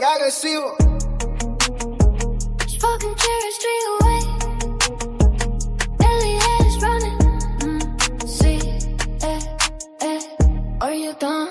y agresivo. Fucking Cherry Street away. Elliot is running. Sí, are you done?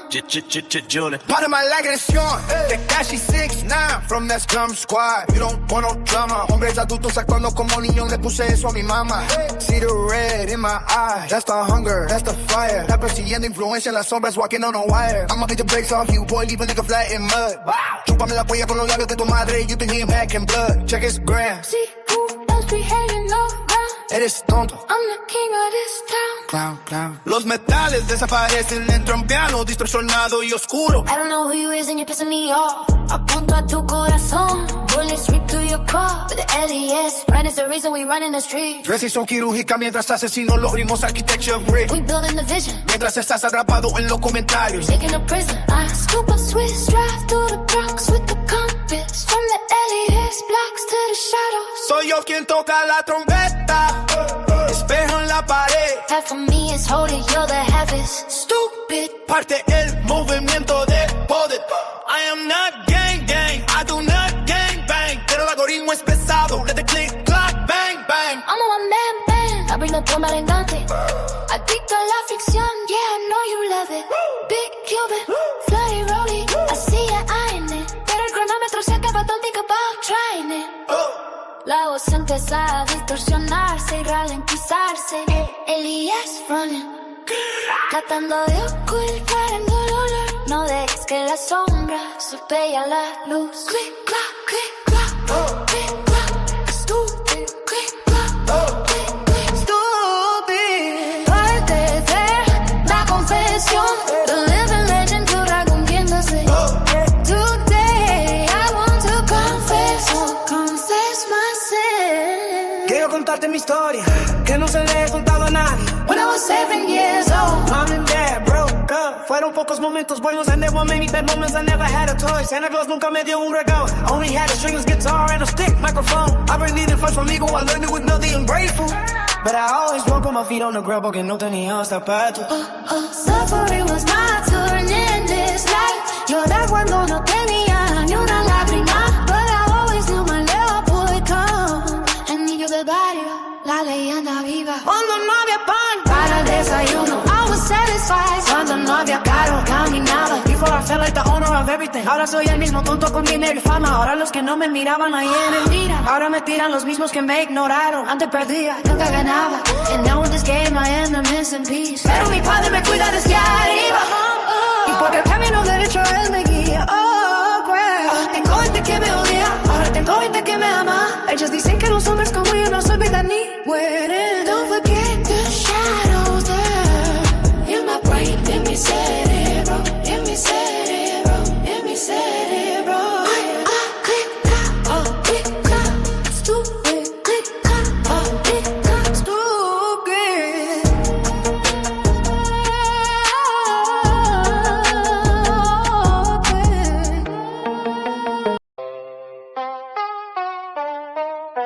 Párame la agresión, de Cashy 6ix9ine from that scum squad. You don't want no drama. Hombres adultos actuando como niños, le puse eso a mi mamá. See the red in my eyes, that's the hunger, that's the fire. Está persiguiendo influencia en las sombras, walking on a wire. I'ma beat the brakes off you, boy, leave a nigga flat in mud. Chúpame la polla con los labios de tu madre, you think he back in blood. Check his gram. See who else be hanging around. Eres tonto. I'm the king of this town. Clown, clown. Los metales desaparecen dentro de un piano distorsionado y oscuro. I don't know who you is and you're pissing me off. Apunto a tu corazón. Bullets rip through your car. But the LES brand is the reason we run in the street. Precisión quirúrgica mientras asesino los ritmos architecture brick. We building the vision. Mientras estás atrapado en los comentarios. Taking a prison. I scoop a Swiss, drive through the Bronx with the compass. From the LES blocks to the shadows. Soy yo quien toca la trompeta. Espejo en la pared. Half of me is holy, you're the half is stupid. Parte el movimiento de poder. I am not gang gang, I do not gang bang. Pero el algoritmo es pesado, let the click clack bang bang. I'm a one man band, I bring the pluma arengante. Adicto a la ficción, yeah I know you love it. Big Cuban, Floody Rolly, I see ya eyeing it. Pero el cronómetro se acaba, don't think about trying it. La voz empieza a distorsionarse y ralentizarse. Elías running, tratando de ocultar el dolor. No dejes que la sombra supere a la luz. Click, clack, click, clack, click, clack. Stupid, click, clack, click, click. Stupid. Parte de la confesión. The living legend dura cumpliéndose. Today I want to confess. Confess my sin. Quiero contarte mi historia, que no se le he contado a nadie. When I was 7 years old, Mom and dad broke up. Fueron pocos momentos buenos and there were many bad moments. I never had a toy. Santa Claus nunca me dio un regalo. I only had a stringless guitar and a stick microphone. I've been needing funds from amigo. I learned it with nothing and grateful. But I always walk with my feet on the ground porque no tenía zapatos. Suffering was my turn in this life. Llorar cuando no tenía ni una lágrima. But I always knew my love would come. El niño del barrio, la leyenda viva. Cuando no había pan Para el desayuno, I was satisfied. cuando no había carro, caminaba. Before I felt like the owner of everything. Ahora soy el mismo tonto con dinero y fama. Ahora los que no me miraban ahí en el mira. Ahora me tiran los mismos que me ignoraron. Antes perdía, nunca ganaba. and now in this game I am the missing piece. Pero mi padre me cuida desde arriba. Y porque el camino derecho él me guía. Oh, girl. Tengo gente que me odia, ahora tengo gente que me ama. Ellos dicen que los hombres como yo no se olvidan ni mueren. Don't forget the shadows there. In my brain, in mi cerebro, in mi cerebro, in mi cerebro. Click, clack, oh, click, clack, stupid, click, clack, oh, click, clack, Stupid.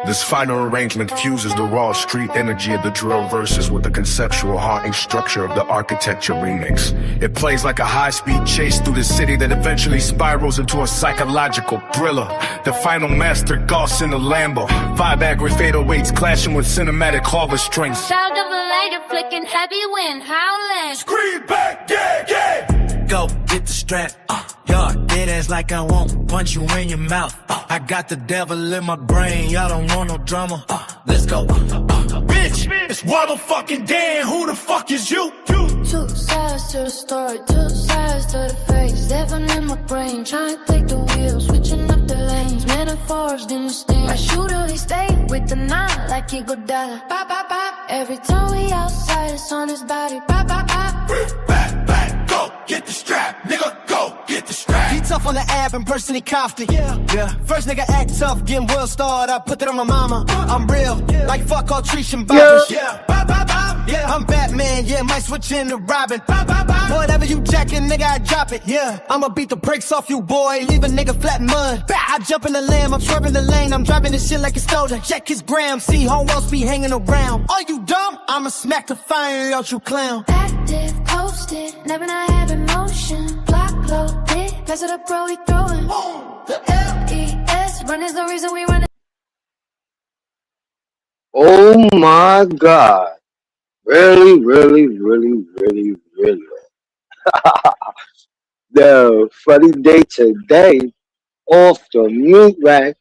This final arrangement fuses the raw street energy of the drill verses with the conceptual haunting structure of the architecture remix. It plays like a high-speed chase through the city that eventually spirals into a psychological thriller. The final master Goss in the Lambo. 5 angry fadeaways clashing with cinematic harvest strings. Sound of a lighter flicking, heavy wind howling. Scream back, yeah, yeah. Go, get the strap. Y'all dead ass like I won't punch you in your mouth. I got the devil in my brain, y'all don't want no drama. Let's go. Bitch, it's motherfucking Dan. Who the fuck is you? Two sides to the story, two sides to the face. Devil in my brain, trying to take the wheel, switching up the lanes. Metaphors in the sting. My shooter, he stay with the 9 like he go dollar. Pop, pop, pop. Every time we outside, it's on his body. Pop, pop, pop. Back, back, go, get the strap, nigga, go, get the strap. He tough on the app and personally confident. Yeah. First nigga act tough, getting well started. I put that on my mama. I'm real, like fuck all Trish and Boppers. Yeah, bop, bop, bop. Yeah, I'm Batman, yeah, might switch into Robin. Bop, bop, bop. Whatever you jacking, nigga, I drop it. Yeah, I'ma beat the brakes off you, boy. Leave a nigga flat in mud. I jump in the lamb, I'm swerving the lane. I'm driving this shit like it's stolen. Check his gram, see how else be hanging around. Are you dumb? I'ma smack the fire out you clown. Active, posted, never not have emotion. Block loaded, pass it up, bro, we throwing. The reason we run. Oh my God. Really, really, really, really, really. The funny day today off the meat rack.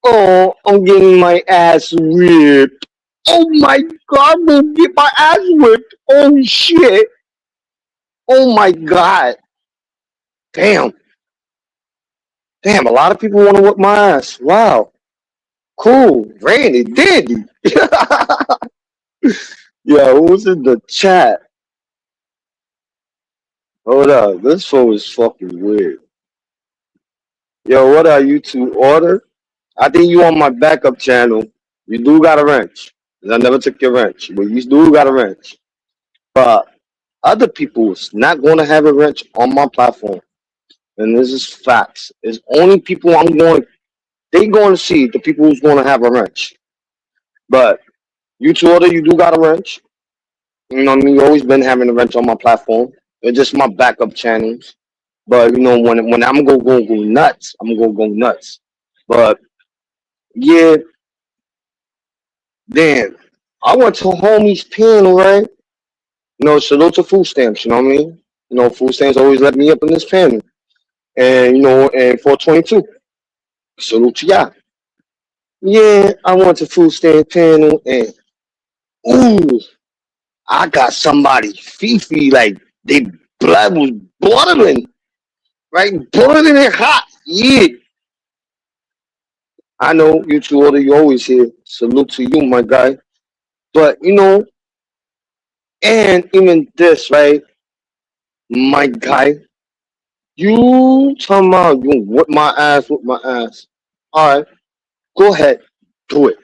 Oh, I'm getting my ass whipped. Oh my God, I'm gonna get my ass whipped. Oh shit. Oh my God. Damn. Damn, a lot of people want to whip my ass. Wow. Cool. Randy, dandy. Yeah, who's in the chat? Hold up. This phone is fucking weird. Yo, what are you to order? I think you on my backup channel. You do got a wrench. 'Cause I never took your wrench, but you do got a wrench. But other people is not going to have a wrench on my platform. And this is facts. It's only people they going to see the people who's going to have a wrench. But you two other, you do got a wrench. You know what I mean? You always been having a wrench on my platform. It's just my backup channels. But you know, when I'm gonna go nuts, I'm gonna go nuts. But yeah, damn. I went to homie's panel, right? You know, salute to food stamps, you know what I mean? You know, food stamps always let me up in this panel. And you know, and 422. Salute to y'all. Yeah, I went to food stamp panel and ooh, I got somebody Fifi like they blood was boiling, right? Boiling and hot. Yeah. I know you two older, you always hear salute to you, my guy. But you know, and even this, right, my guy, you talking about you whip my ass. Alright, go ahead, do it.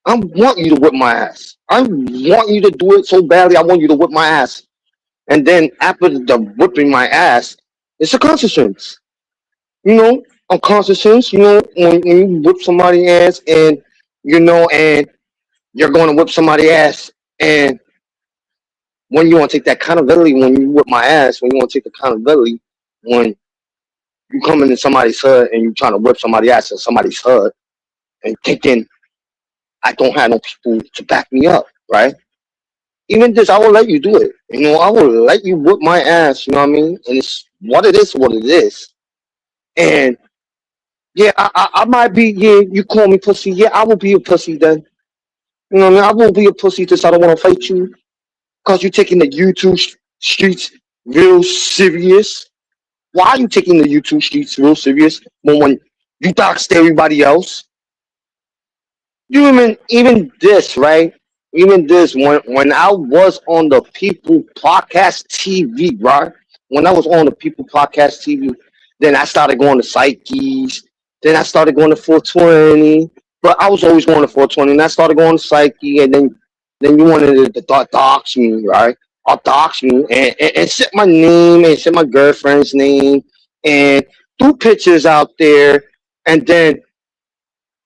I want you to whip my ass. I want you to do it so badly. I want you to whip my ass. And then after the whipping my ass, it's a consequence. You know, a consequence, you know, when you whip somebody's ass and you know, and you're going to whip somebody's ass and when you want to take that accountability, when you whip my ass, when you want to take accountability, when you come into somebody's hood and you trying to whip somebody's ass in somebody's hood and thinking I don't have no people to back me up, right? Even this, I will let you do it. You know, I will let you whip my ass. You know what I mean? And it's what it is, what it is. And yeah, I might be. Yeah, you call me pussy. Yeah, I will be a pussy then. You know what I mean? I will be a pussy because I don't want to fight you. Because you're taking the YouTube streets real serious. Why are you taking the YouTube streets real serious when you doxed everybody else? You even this, right? Even this, when I was on the People Podcast TV, right? When I was on the People Podcast TV, then I started going to Psyches. Then I started going to 420. But I was always going to 420. And I started going to Psyche. And then you wanted to dox me, right? Or dox me and set my name and set my girlfriend's name and do pictures out there. And then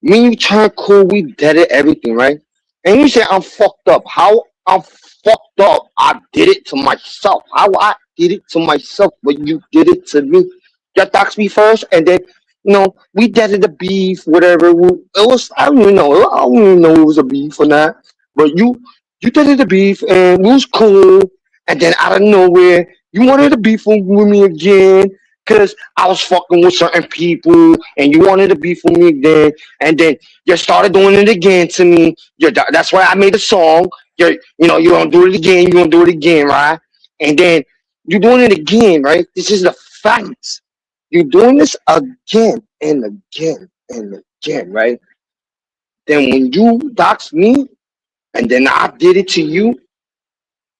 me and you turn cool, we did it, everything, right? And you say I'm fucked up. How I'm fucked up? I did it to myself. How I did it to myself, but you did it to me. You doxed me first, and then you know we did the beef, whatever. It was I don't even know. I don't even know it was a beef or not. But you did the beef, and we was cool. And then out of nowhere, you wanted to beef with me again. Cause I was fucking with certain people, and you wanted to beef with me again, and then you started doing it again to me. That's why I made a song. You gonna do it again. You gonna do it again, right? And then you're doing it again, right? This is the facts. You're doing this again and again and again, right? Then when you doxed me, and then I did it to you,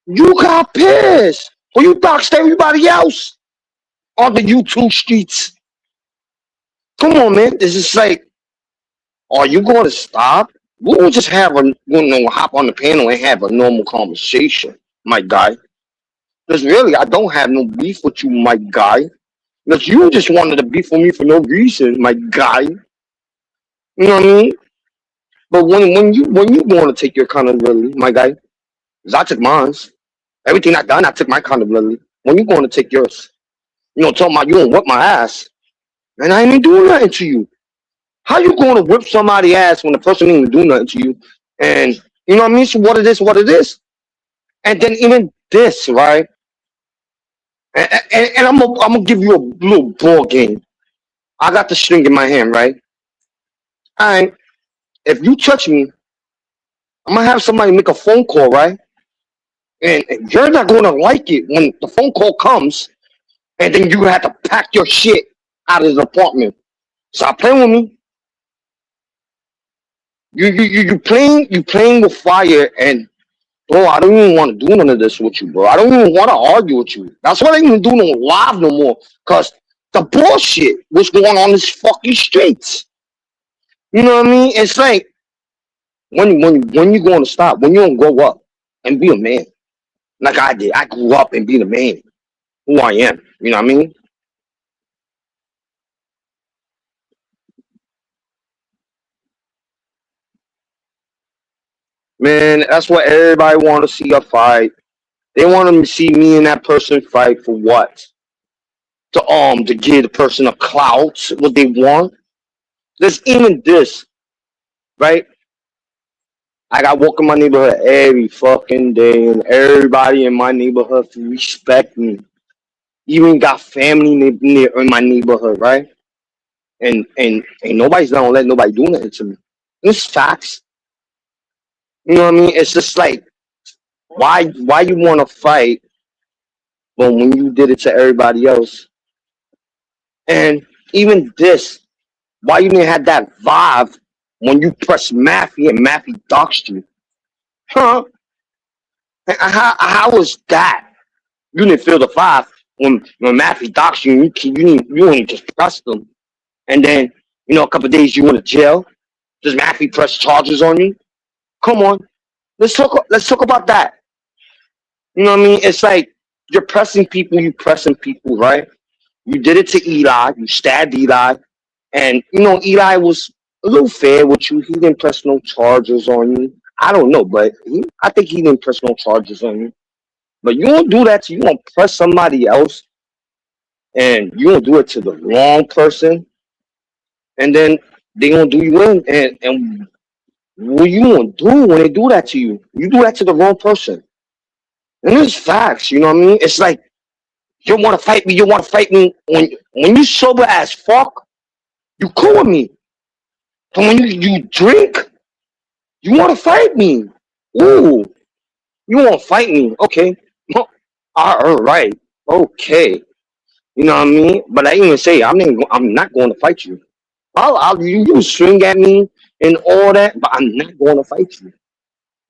you got pissed. Well, you doxed everybody else on the YouTube streets. Come on, man. This is like, are you going to stop? We'll just have hop on the panel and have a normal conversation, my guy. Because really, I don't have no beef with you, my guy. Because you just wanted to beef with me for no reason, my guy. You know what I mean? But when you want to take your accountability, my guy, because I took mine. Everything I done, I took my accountability. When you going to take yours? You know, talking about you gonna whip my ass. And I ain't even doing nothing to you. How you going to whip somebody ass when the person didn't even do nothing to you? And you know what I mean? So what it is, what it is. And then even this, right? And I'm gonna give you a little ball game. I got the string in my hand, right? All right. If you touch me, I'm gonna have somebody make a phone call, right? And you're not gonna like it when the phone call comes, and then you have to pack your shit out of the apartment. Stop playing with me. You playing with fire, and bro, I don't even want to do none of this with you, bro. I don't even want to argue with you. That's why I don't even do no live no more. Cause the bullshit was going on this fucking streets. You know what I mean? It's like when you going to stop, when you don't grow up and be a man. Like I did. I grew up and being a man who I am. You know what I mean? Man, that's what everybody want to see a fight. They want to see me and that person fight for what? To give the person a clout, what they want. There's even this, right? I got walk in my neighborhood every fucking day, and everybody in my neighborhood respect me. Even got family near in my neighborhood, right? And nobody's gonna let nobody do nothing to me. It's facts. You know what I mean? It's just like why you want to fight, but when you did it to everybody else, and even this, why you didn't have that vibe when you pressed Maffy and Maffy doxed you, huh? How was that? You didn't feel the vibe when Maffy doxed you. You ain't just pressed them, and then a couple of days you went to jail. Does Maffy press charges on you? Come on, let's talk about that. You know what I mean? It's like you're pressing people, right? You did it to Eli, you stabbed Eli, and Eli was a little fair with you. He didn't press no charges on you. I don't know, but I think he didn't press no charges on you. But you don't do that to you don't press somebody else, and you don't do it to the wrong person, and then they gonna do you in, and what you gonna do when they do that to you? You do that to the wrong person. And it's facts, you know what I mean? It's like you want to fight me. You want to fight me when you sober as fuck. You cool with me, but when you drink, you want to fight me. Ooh, you want to fight me? Okay, all right, okay. You know what I mean? But I even say I'm not going to fight you. You swing at me and all that, but I'm not going to fight you.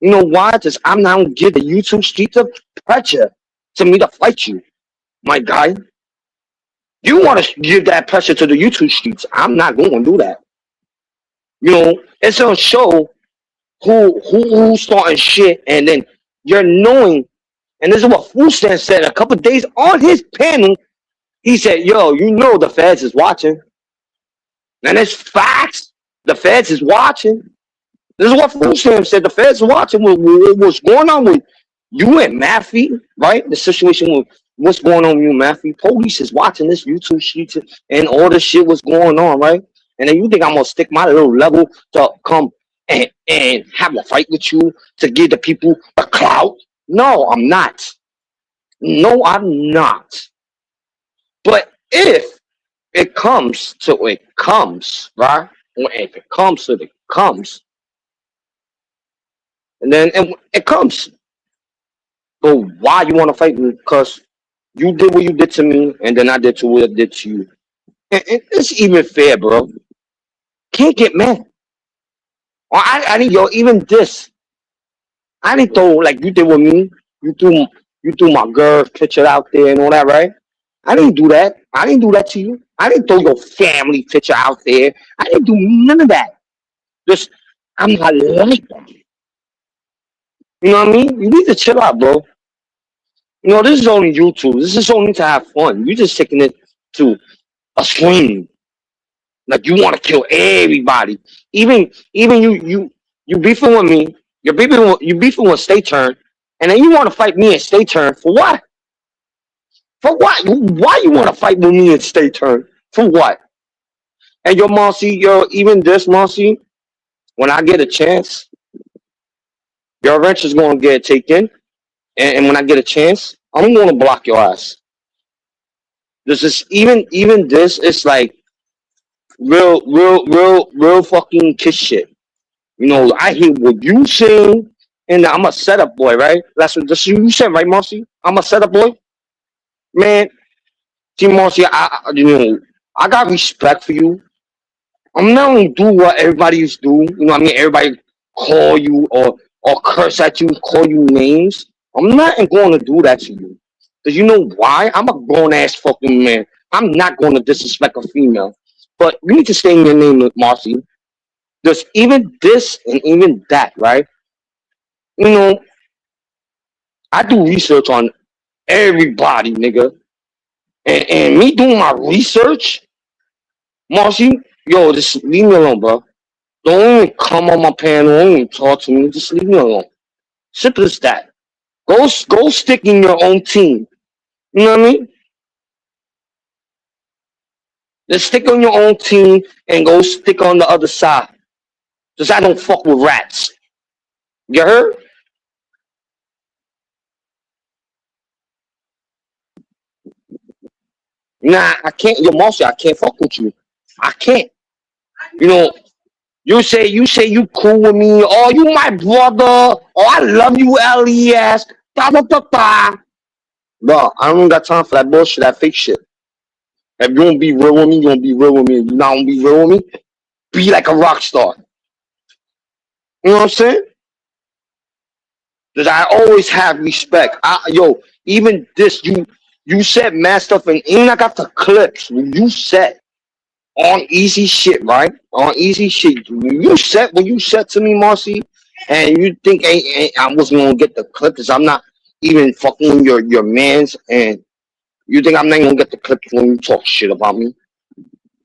You know why? Because I'm not going to give the YouTube streets of pressure to me to fight you, my guy. You want to give that pressure to the YouTube streets. I'm not going to do that. It's going to show who's starting shit, and then you're knowing. And this is what Foolstan said a couple of days on his panel. He said, yo, the feds is watching. And it's facts. The feds is watching. This is what Foolstan said. The feds are watching what's going on with you and Maffy, right? The situation with what's going on with you and Maffy. Police is watching this YouTube sheet and all the shit what's going on, right? And then you think I'm going to stick my little level to come and have a fight with you to give the people a clout? No, I'm not. No, I'm not. But if it comes to it comes, right? If it comes to it comes, and then it comes. But why you want to fight me? Because you did what you did to me, and then I did to what I did to you. And it's even fair, bro. Can't get mad. Or I need even this. I didn't throw like you did with me. You threw my girl's picture out there and all that, right? I didn't do that. I didn't do that to you. I didn't throw your family picture out there. I didn't do none of that. Just I'm not like that. You know what I mean? You need to chill out, bro. This is only YouTube. This is only to have fun. You're just taking it to a swing. Like you want to kill everybody. Even you beefing with me. You beefing with Stay Turn, and then you want to fight me and Stay Turn for what? For what? Why you want to fight with me and Stay Turn? For what? And yo, Marcy, yo, even this, Marcy, when I get a chance, your wrench is gonna get taken. And when I get a chance, I'm gonna block your ass. This is even this, it's like real fucking kiss shit. You know, I hear what you saying, and I'm a setup boy, right? That's what you said, right, Marcy? I'm a setup boy, man. See, Marcy, you know, I got respect for you. I'm not gonna do what everybody used to do. You know what I mean? Everybody call you or curse at you, call you names. I'm not going to do that to you. Because you know why? I'm a grown ass fucking man. I'm not going to disrespect a female. But you need to stay in your name, Marcy. There's even this and even that, right? You know, I do research on everybody, nigga. And me doing my research, Marcy, yo, just leave me alone, bro. Don't even come on my panel. Don't even talk to me. Just leave me alone. Simple as that. Go stick in your own team. You know what I mean? Just stick on your own team and go stick on the other side. Cause I don't fuck with rats. You heard? Nah, I can't. Yo, Marcy, I can't fuck with you. I can't. You know, you say you cool with me. Oh, you my brother. Oh, I love you, Elias. Da da da da. Bro, I don't got time for that bullshit, that fake shit. If you gonna be real with me, you gonna be real with me. If you not gonna be real with me, be like a rock star. You know what I'm saying? Because I always have respect. Yo, even this, you said mad stuff, and even I got the clips. You said on easy shit, right? On easy shit. When you said to me, Marcy, and you think I was gonna get the clip because I'm not even fucking your man's, and you think I'm not gonna get the clips when you talk shit about me,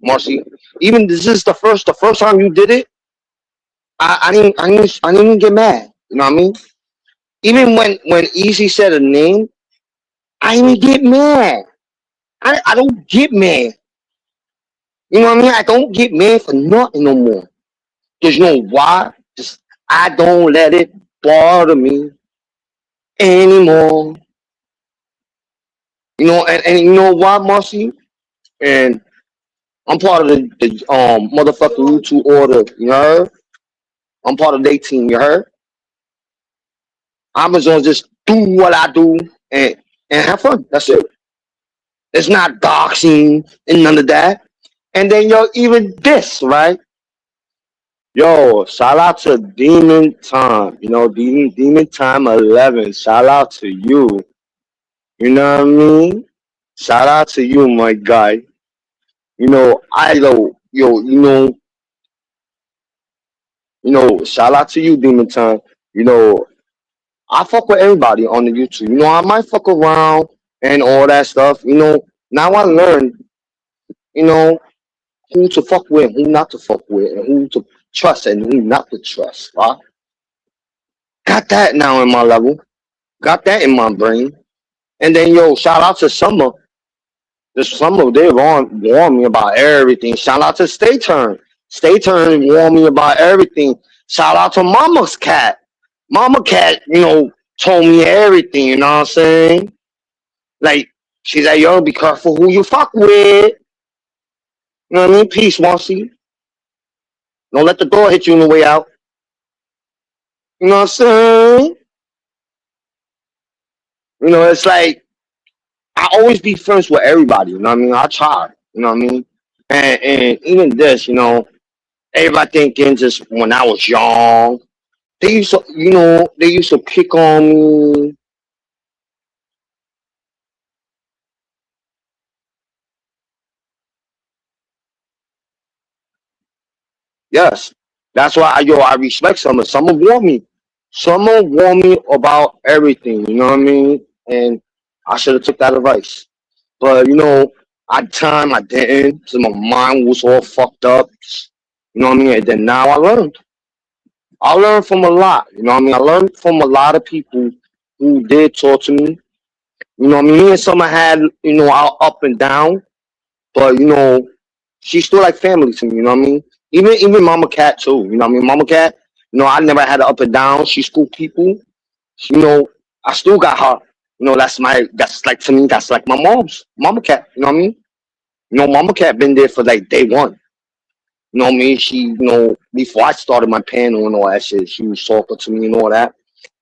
Marcy? Even this is the first time you did it. I didn't even get mad. You know what I mean? Even when Easy said a name, I didn't even get mad. I don't get mad. You know what I mean? I don't get mad for nothing no more. Cause you know why? Just I don't let it bother me anymore. You know, and you know why, Marcy? And I'm part of the motherfucking YouTube order, you heard? I'm part of their team, you heard? I'm just gonna just do what I do and have fun. That's it. It's not doxing and none of that. And then yo, even this, right? Yo, shout out to Demon Time. You know, Demon Time 11. Shout out to you. You know what I mean? Shout out to you, my guy. You know, shout out to you, Demon Time. You know, I fuck with everybody on the YouTube. You know, I might fuck around and all that stuff. You know, now I learned, you know, who to fuck with, who not to fuck with, and who to trust and who not to trust. Right? Got that now in my level. Got that in my brain. And then yo, shout out to Summer. This Summer they warn me about everything. Shout out to Stay Turn. Stay Turn warn me about everything. Shout out to Mama's Cat. Mama Cat, you know, told me everything, you know what I'm saying? Like, she's like, yo, be careful who you fuck with. You know what I mean? Peace, Marcy. Don't let the door hit you on the way out. You know what I'm saying? You know, it's like I always be friends with everybody, you know what I mean? I try, you know what I mean? And even this, you know, everybody thinking just when I was young, they used to pick on me. Yes. That's why I respect Summer. Summer warned me. Summer warned me about everything, you know what I mean? And I should have took that advice. But you know, at time I didn't. So my mind was all fucked up. You know what I mean? And then now I learned. I learned from a lot. You know what I mean? I learned from a lot of people who did talk to me. You know what I mean? Me and Summer had, you know, our up and down. But you know, she's still like family to me. You know what I mean? Even Mama Cat too. You know what I mean? Mama Cat. You know, I never had her up and down. She's cool people. You know, I still got her. You know, that's like to me. That's like my mom's Mama Cat. You know what I mean? You know, Mama Cat been there for like day one. You know what I mean? She, you know, before I started my panel and all that shit, she was talking to me and all that.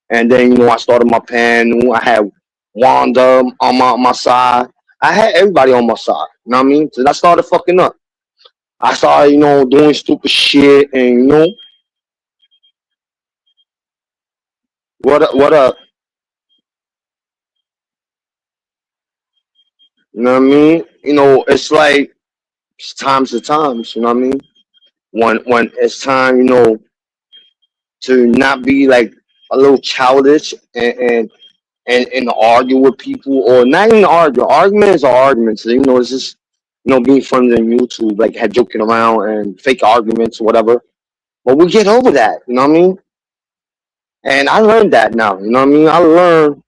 And then, you know, I started my panel. I had Wanda on my side. I had everybody on my side. You know what I mean? So I started fucking up. I started, you know, doing stupid shit and, you know, what up? You know what I mean? You know, it's like it's times to times, you know what I mean? When it's time, you know, to not be like a little childish and argue with people or not even argue. Arguments are arguments. You know, it's just you know being friends on YouTube, like had joking around and fake arguments or whatever. But we get over that. You know what I mean? And I learned that now. You know what I mean? I learned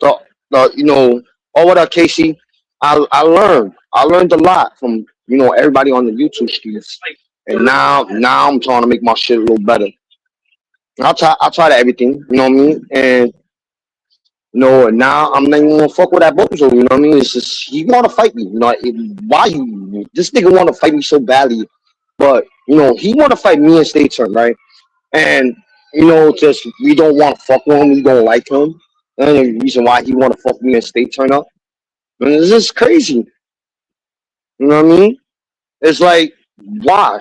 the you know oh what up Casey? I learned a lot from you know everybody on the YouTube streets. And now I'm trying to make my shit a little better. I'll try to everything. You know what I mean? And no, now I'm not even gonna fuck with that bozo. You know what I mean? It's just he want to fight me. You know why you? This nigga want to fight me so badly, but you know he want to fight me and State Turn, right? And you know, just we don't want to fuck with him. We don't like him. And the reason why he want to fuck me and State Turn up, and this is crazy. You know what I mean? It's like why?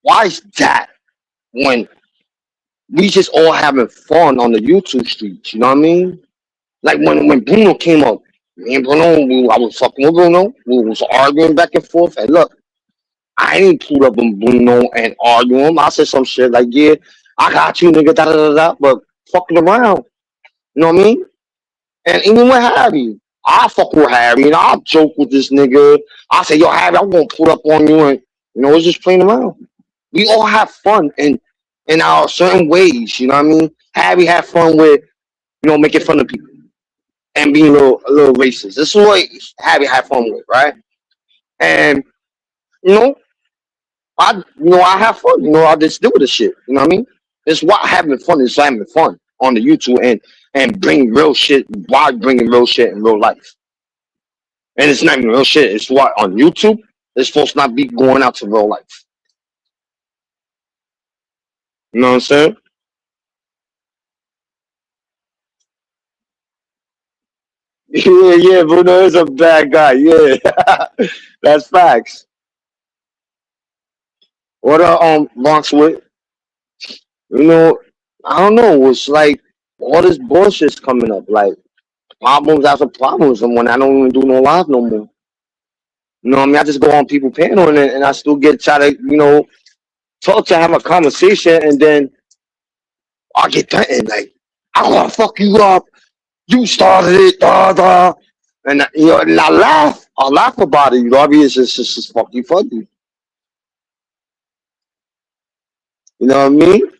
Why is that when we just all having fun on the YouTube streets? You know what I mean? Like when Bruno came up, me and Bruno, I was fucking with Bruno. We was arguing back and forth. And look, I ain't pulled up on Bruno and arguing him. I said some shit like, yeah, I got you, nigga, da da da da. But fucking around, you know what I mean? And even with Harry, I fuck with Harry and I joke with this nigga. I say, yo, Harry, I'm gonna pull up on you, and you know, it's just playing around. We all have fun in our certain ways. You know what I mean? Harry had fun with you know making fun of people and being a little racist. This is what Harry had fun with, right? And you know, I have fun. You know, I just do this shit. You know what I mean? It's why having fun is having fun on the YouTube and bring real shit while bringing real shit in real life. And it's not even real shit. It's what on YouTube. It's supposed to not be going out to real life. You know what I'm saying? Yeah, yeah, Bruno is a bad guy. Yeah, that's facts. What Bronx with? You know, I don't know. It's like all this bullshit's coming up. Like problems after problems, and when I don't even do no live no more. You know what I mean? I just go on people panel and I still get try to you know talk to have a conversation, and then I get threatened like I'm gonna fuck you up. You started it, da da. And you know, and I laugh. I laugh about it. You know what I mean? It's just fucking funny. You know what I mean?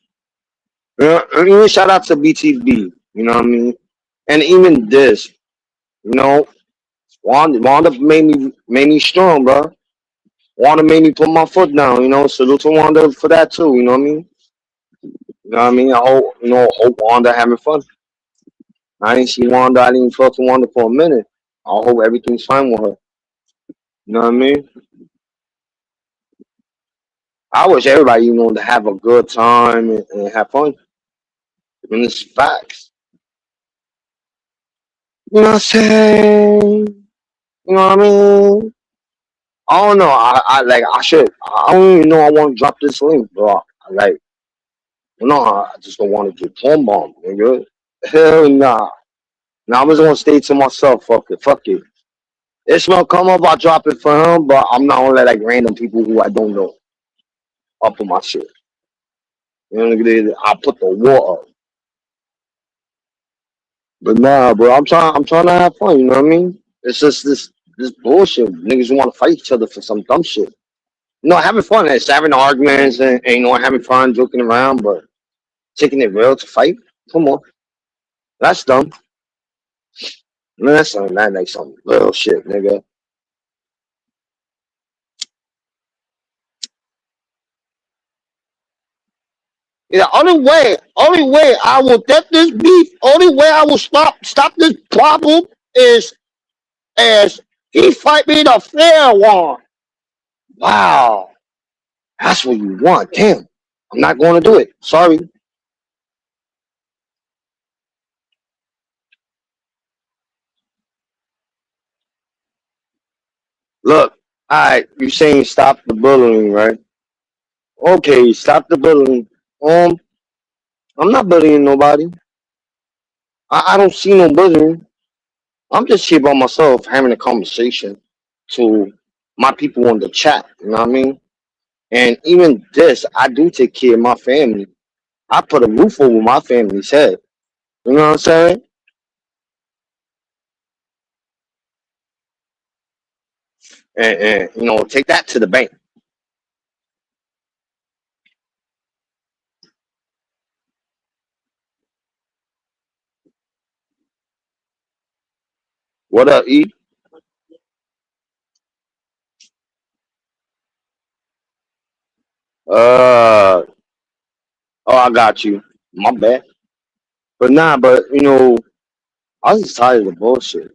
And even shout out to BTB. You know what I mean? And even this, you know, Wanda made me strong, bro. Wanda made me put my foot down. You know, salute to Wanda for that too. You know what I mean? You know what I mean? I hope Wanda having fun. I didn't see Wanda. I didn't talk to Wanda for a minute. I hope everything's fine with her. You know what I mean? I wish everybody, you know, to have a good time and have fun. And it's facts. You know what I'm saying? You know what I mean? I don't know. I like I should. I don't even know I want to drop this link, bro. Like, you know, I just don't want to get porn bomb, nigga. Hell nah. Now I'm just gonna stay to myself. Fuck it. Fuck it. Ishmael come up, I drop it for him, but I'm not gonna let like random people who I don't know up on my shit. You know, I put the war up. But nah, bro, I'm trying to have fun. You know what I mean? It's just this bullshit. Niggas want to fight each other for some dumb shit. No, having fun. It's having arguments and you know having fun, joking around, but taking it real to fight. Come on, that's dumb. Man, that's something that like some real shit, nigga. The only way I will get this beef, only way I will stop this problem is as he fight me the fair one. Wow, that's what you want. Damn, I'm not going to do it. Sorry. Look, all right, you saying stop the bullying, right? Okay, stop the bullying. Um, I'm not bullying nobody. I don't see no bullying. I'm just here by myself having a conversation to my people on the chat. You know what I mean? And even this, I do take care of my family. I put a roof over my family's head. You know what I'm saying? And take that to the bank. What up, E? Uh, oh, I got you. My bad. But nah, but I was just tired of the bullshit.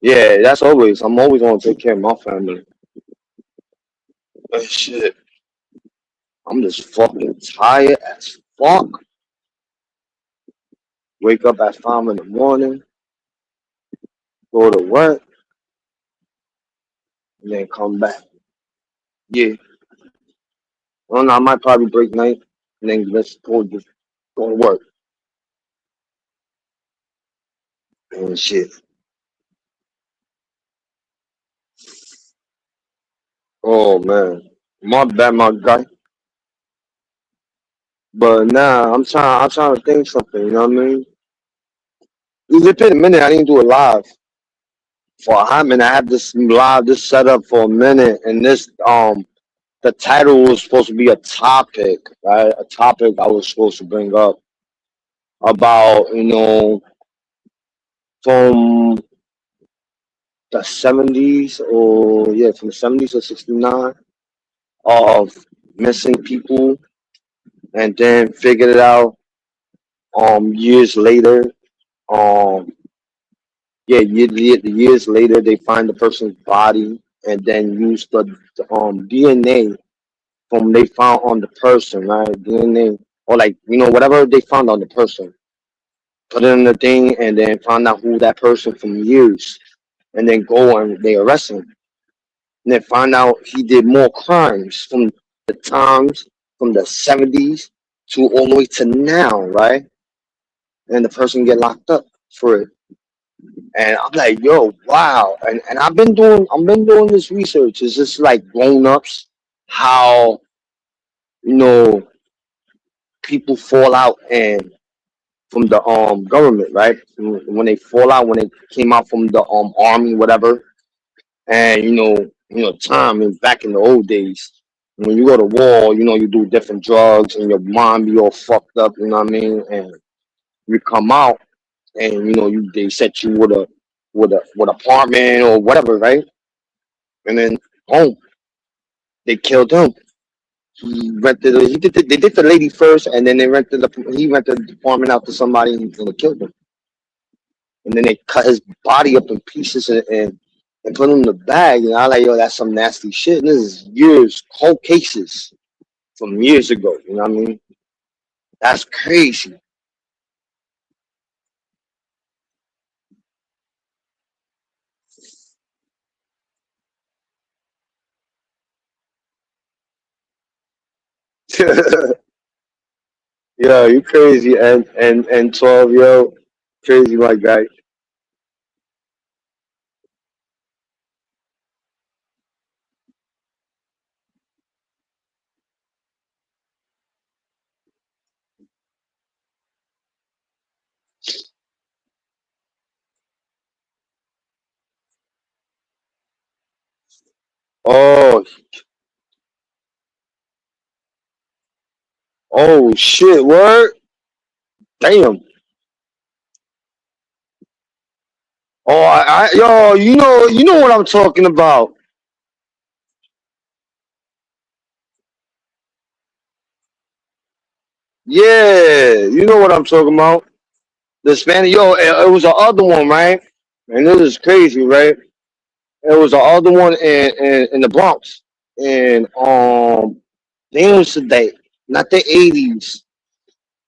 Yeah, that's always. I'm always gonna take care of my family. But shit, I'm just fucking tired as fuck. Wake up at 5 in the morning, go to work, and then come back. Yeah. Well, no, I might probably break night and then just go to work and shit. Oh man, my bad, my guy. But nah, I'm trying to think something. You know what I mean? It's been a minute. I didn't do it live for a hot minute. I had this live, this set up for a minute, and the title was supposed to be a topic, right? A topic I was supposed to bring up about, from the 70s, or yeah, from the 70s to 69, of missing people, and then figured it out years later. Um years later they find the person's body and then use the DNA from they found on the person, right? DNA, or like whatever they found on the person, put it in the thing, and then find out who that person from years, and then go and they arrest him, and then find out he did more crimes from the times from the 70s to all the way to now, right? And the person get locked up for it. And I'm like, yo, wow. And I've been doing this research. It's just like grown ups, how you know people fall out and from the government, right? When they fall out, when they came out from the army, whatever. And time is back in the old days. When you go to war, you do different drugs and your mind be all fucked up, you know what I mean? And you come out and they set you with apartment or whatever, right? And then boom, they killed him. They did the lady first, and then he rented the apartment out to somebody, and they killed him. And then they cut his body up in pieces and put him in the bag. And I like, yo, that's some nasty shit. And this is years, whole cases from years ago. You know what I mean? That's crazy. Yo, you crazy, and 12, yo, crazy, my guy. Oh, oh shit, word, damn. Oh, yo, you know what I'm talking about. Yeah, you know what I'm talking about. The Spanish, yo, it was the other one, right? And this is crazy, right? It was the other one in the Bronx, and I think it was not the 80s.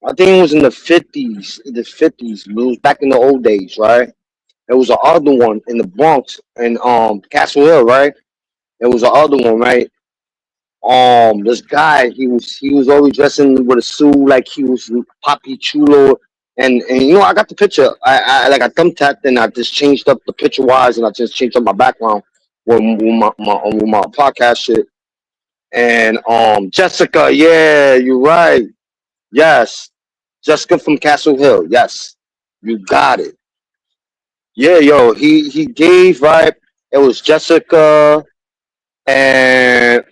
I think it was in the 50s. The 50s. It was back in the old days, right? It was the other one in the Bronx and Castle Hill, right? It was the other one, right? This guy, he was always dressing with a suit like he was Papi Chulo, and you know I got the picture. I like I thumbtacked and I just changed up the picture wise and I just changed up my background with my podcast shit. And Jessica, yeah, you're right. Yes, Jessica from Castle Hill. Yes, you got it. Yeah, yo, he gave right. It was Jessica and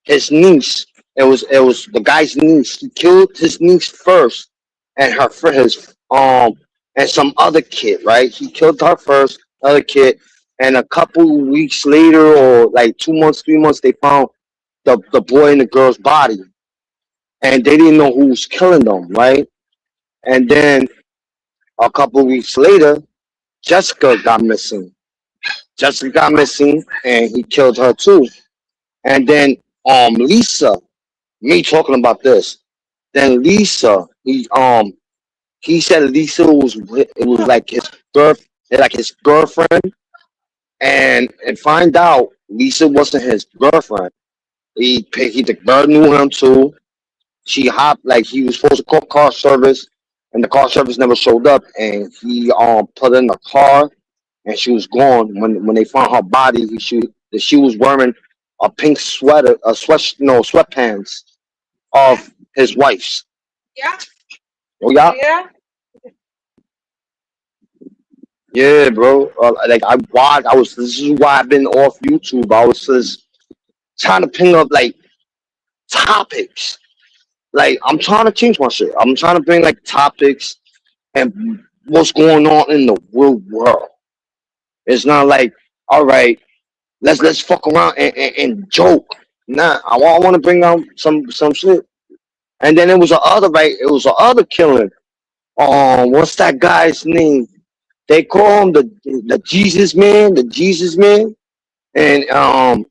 his niece. It was the guy's niece. He killed his niece first, and her for his and some other kid. Right? He killed her first, other kid, and a couple weeks later, or like 2 months, 3 months, they found the boy and the girl's body, and they didn't know who was killing them. Right? And then a couple weeks later, Jessica got missing. Jessica got missing, and he killed her too. And then Lisa, me talking about this. Then Lisa, he said Lisa it was like his girlfriend, and find out Lisa wasn't his girlfriend. The girl knew him too. She hopped like he was supposed to call car service, and the car service never showed up, and he put her in the car, and she was gone. When they found her body, she was wearing a pink sweater, a sweatpants of his wife's. Yeah, Oh yeah, yeah. yeah, bro. Like I watched. I was. This is why I've been off YouTube. I was just trying to ping up like topics. Like I'm trying to change my shit. I'm trying to bring like topics and what's going on in the real world. It's not like, all right, let's fuck around and joke. Nah, I want to bring out some shit. And then it was a other right. It was a other killing. What's that guy's name? They call him the Jesus man, the Jesus man, and on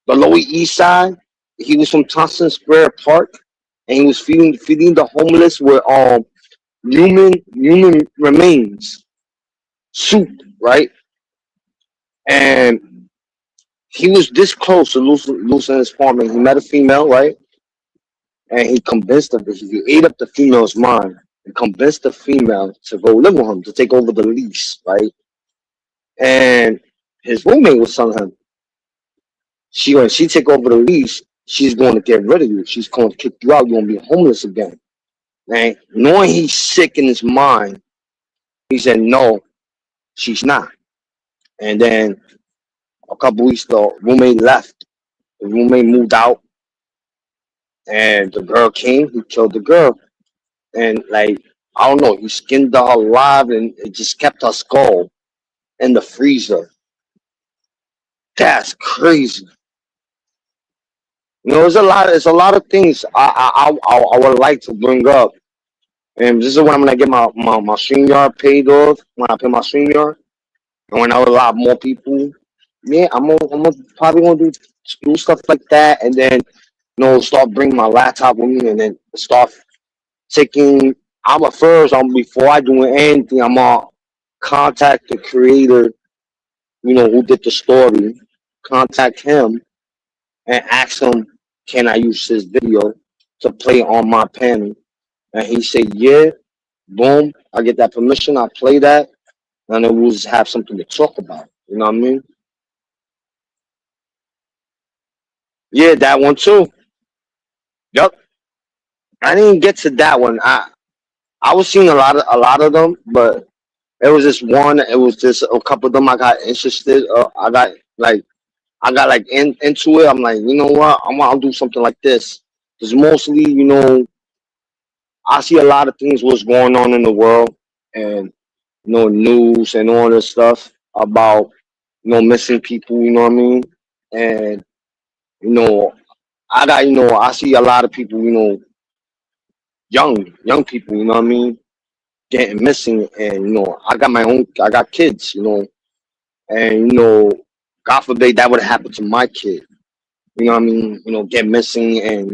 the Lower East Side, he was from Thompson Square Park, and he was feeding the homeless with human remains soup, right? And he was this close to losing his farm, and he met a female, right? And he convinced her. He ate up the female's mind and convinced the female to go live with him to take over the lease, right? And his roommate was telling him, when she take over the lease, she's going to get rid of you. She's going to kick you out. You're going to be homeless again. And knowing he's sick in his mind, he said, no, she's not. And then a couple weeks, the roommate left. The roommate moved out, and the girl came. He killed the girl. And, like, I don't know, he skinned her alive and it just kept her skull in the freezer. That's crazy. You know, it's a lot of things I would like to bring up. And this is when I'm gonna get my StreamYard paid off, when I pay my StreamYard. And when I have a lot more people, yeah, I'm probably gonna do stuff like that, and then start bringing my laptop with me, and then start taking. I'm a first. Before I do anything, I'm gonna contact the creator, who did the story, contact him, and ask him, can I use his video to play on my panel? And he said, yeah. Boom, I get that permission. I play that, and then we'll just have something to talk about. You know what I mean? Yeah, that one too. Yep. I didn't get to that one. I was seeing a lot of them, but it was just one. It was just a couple of them. I got interested. I got like into it. I'm like, you know what? I'll do something like this. Because mostly, I see a lot of things what's going on in the world, and news and all this stuff about missing people. You know what I mean? And you know, I got, I see a lot of people, young people, you know what I mean, getting missing, and I got kids, and God forbid that would happen to my kid. You know what I mean? Get missing, and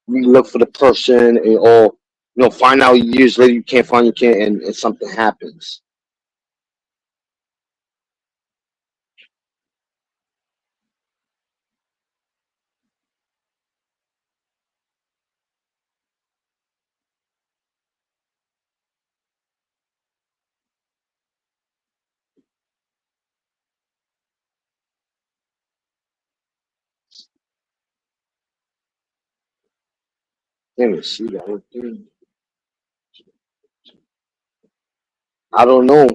we look for the person, and or find out years later you can't find your kid, and something happens. Let me see that whole thing. I don't know.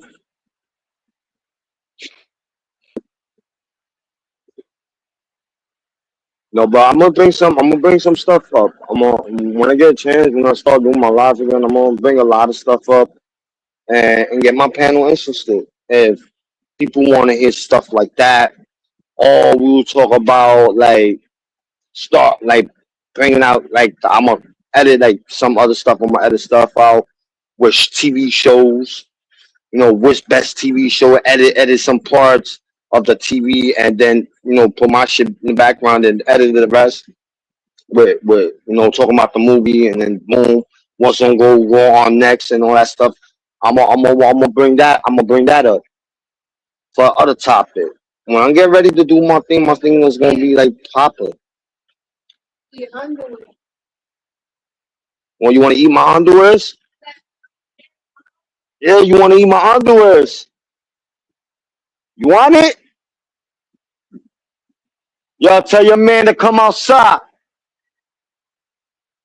No, but I'm gonna bring some. I'm gonna bring some stuff up. When I get a chance, when I start doing my lives again, I'm gonna bring a lot of stuff up, and get my panel interested. If people want to hear stuff like that, or we will talk about like start like bringing out like I'm gonna edit like some other stuff. I'm gonna edit stuff out, which TV shows, which best TV show, edit some parts of the TV, and then put my shit in the background and edit the rest with talking about the movie, and then boom, what's gonna go raw on next and all that stuff. I'm gonna bring that. I'm gonna bring that up for other topic. When I get ready to do my thing is gonna be like popping. When you want to eat my underwears, yeah, you want to eat my underwears. You want it? Y'all tell your man to come outside.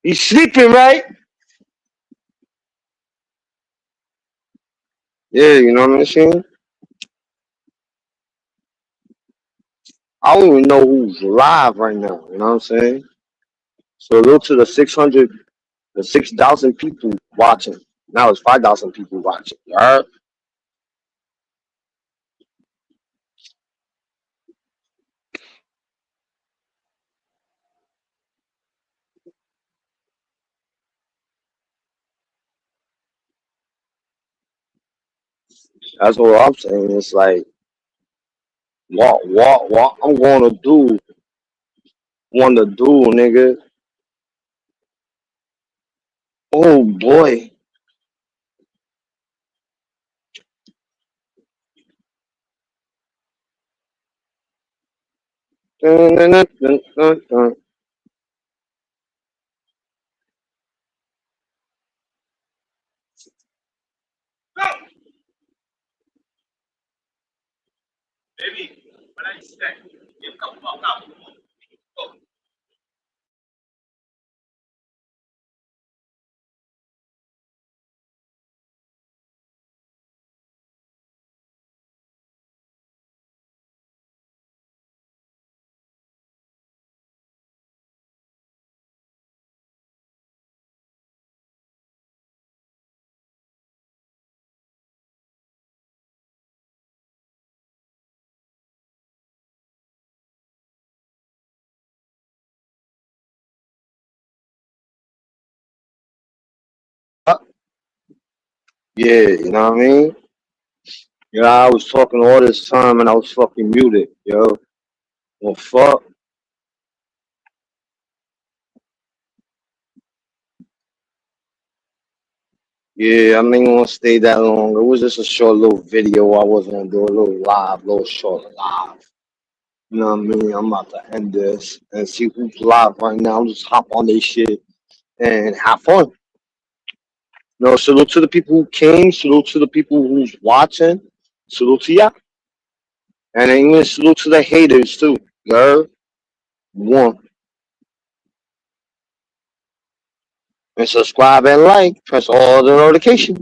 He's sleeping, right? Yeah, you know what I'm saying? I don't even know who's live right now. You know what I'm saying? So look to the 600, the 6,000 people watching. Now it's 5,000 people watching. You heard? That's what I'm saying. It's like, what I'm going to do, want to do, nigga. Oh, boy. Dun, dun, dun, dun, dun, dun. Yeah, you know what I mean? I was talking all this time and I was fucking muted, yo. Well, fuck. Yeah, I ain't gonna stay that long. It was just a short little video. I was gonna do a little live, little short live. You know what I mean? I'm about to end this and see who's live right now. Just hop on this shit and have fun. Salute to the people who came. Salute to the people who's watching. Salute to ya. And even salute to the haters too. Girl, one. And subscribe and like. Press all the notifications.